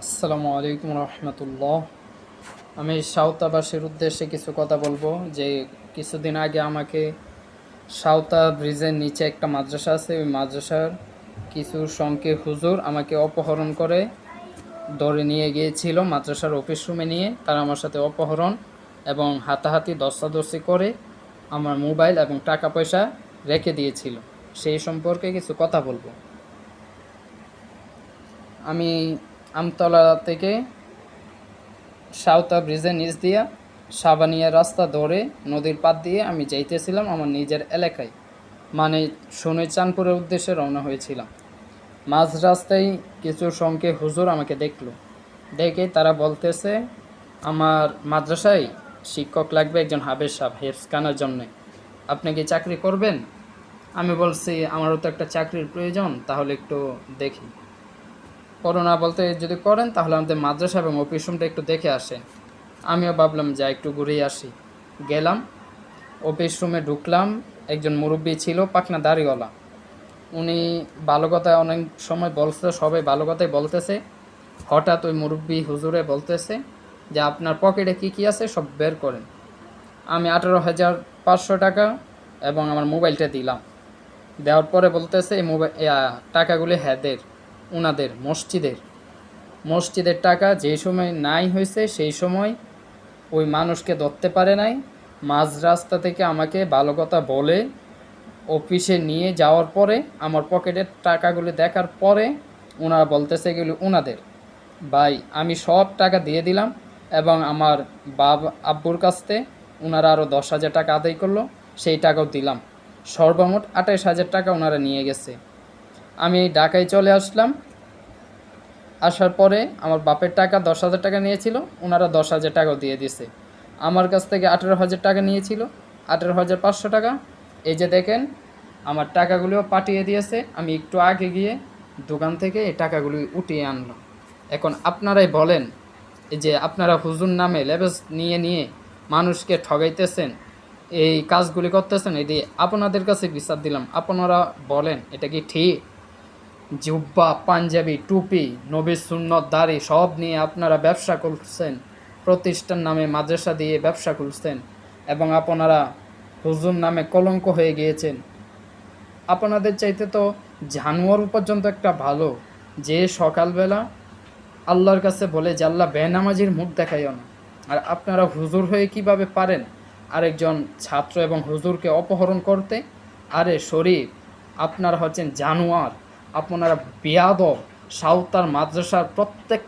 আসসালামু আলাইকুম রহমতুল্লাহ। আমি সাঁওতাবাসীর উদ্দেশ্যে কিছু কথা বলবো। যে কিছুদিন আগে আমাকে সাঁওতা ব্রিজের নিচে একটা মাদ্রাসা আছে, ওই মাদ্রাসার কিছু সংখ্যক হুজুর আমাকে অপহরণ করে ধরে নিয়ে গিয়েছিল মাদ্রাসার অফিস রুমে নিয়ে। তারা আমার সাথে অপহরণ এবং হাতাহাতি ধস্তাধস্তি করে আমার মোবাইল এবং টাকা পয়সা রেখে দিয়েছিল। সেই সম্পর্কে কিছু কথা বলবো। আমি আমতলা থেকে সাঁওতা ব্রিজের নিচ দিয়া সাবানিয়া রাস্তা ধরে নদীর পাড় দিয়ে আমি যাইতেছিলাম আমার নিজের এলাকায়, মানে চাঁদপুরের উদ্দেশ্যে রওনা হয়েছিলাম। মাঝ রাস্তায় কিছু সংখ্যক হুজুর আমাকে দেখলো, দেখে তারা বলতেছে আমার মাদ্রাসায় শিক্ষক লাগবে, একজন হাবেজ সাহেব হেফজখানার জন্যে, আপনি কি চাকরি করবেন? আমি বলছি আমারও তো একটা চাকরির প্রয়োজন, তাহলে একটু দেখি। করোনা বলতে যদি করেন তাহলে আমাদের মাদ্রাসা এবং অফিস রুমটা একটু দেখে আসেন। আমিও ভাবলাম যা একটু ঘুরেই আসি। গেলাম, অফিস রুমে ঢুকলাম। একজন মুরব্বী ছিল, পাকনা দাড়িওয়ালা। উনি ভালো কথা অনেক সময় বলছে, সবাই ভালো কথাই বলতেছে। হঠাৎ ওই মুরব্বী হুজুরে বলতেছে যে আপনার পকেটে কি কি আছে সব বের করেন। আমি 18,500 টাকা এবং আমার মোবাইলটা দিলাম। দেওয়ার পরে বলতেছে এই মোবাইল টাকাগুলি হ্যাদের, উনাদের মসজিদের টাকা। যেই সময় নাই হয়েছে সেই সময় ওই মানুষকে ধরতে পারে নাই, মাঝ রাস্তা থেকে আমাকে ভালো কথা বলে অফিসে নিয়ে যাওয়ার পরে আমার পকেটের টাকাগুলি দেখার পরে ওনারা বলতেছে এগুলি ওনাদের। ভাই আমি সব টাকা দিয়ে দিলাম এবং আমার আব্বুর কাছ থেকে ওনারা আরও 10,000 টাকা আদায় করলো, সেই টাকাও দিলাম। সর্বমোট 28,000 টাকা ওনারা নিয়ে গেছে। আমি ঢাকায় চলে আসলাম। আসার পরে আমার বাপের টাকা 10,000 টাকা নিয়েছিল, ওনারা 10,000 টাকাও দিয়ে দিছে। আমার কাছ থেকে 18,000 টাকা নিয়েছিল, 18,500 টাকা। এই যে দেখেন আমার টাকাগুলিও পাঠিয়ে দিয়েছে। আমি একটু আগে গিয়ে দোকান থেকে এই টাকাগুলি উঠিয়ে আনলাম। এখন আপনারাই বলেন, এই যে আপনারা হুজুর নামে লেবেস নিয়ে নিয়ে মানুষকে ঠগাইতেছেন, এই কাজগুলি করতেছেন, এটি আপনাদের কাছে বিচার দিলাম। আপনারা বলেন এটা কি ঠিক? জুব্বা, পাঞ্জাবি, টুপি, নবীর সুন্নত, দাড়ি সব নিয়ে আপনারা ব্যবসা করছেন, প্রতিষ্ঠান নামে মাদ্রাসা দিয়ে ব্যবসা করছেন এবং আপনারা হুজুর নামে কলঙ্ক হয়ে গিয়েছেন। আপনাদের চাইতে তো জানোয়ার পর্যন্ত একটা ভালো, যে সকালবেলা আল্লাহর কাছে বলে যে আল্লাহ বেনামাজির মুখ দেখাইও না। আর আপনারা হুজুর হয়ে কিভাবে পারেন আরেকজন ছাত্র এবং হুজুরকে অপহরণ করতে? আরে শরীফ, আপনারা হচ্ছেন জানোয়ার, আপনারা বেয়াদব। সাঁওতার মাদ্রাসার প্রত্যেক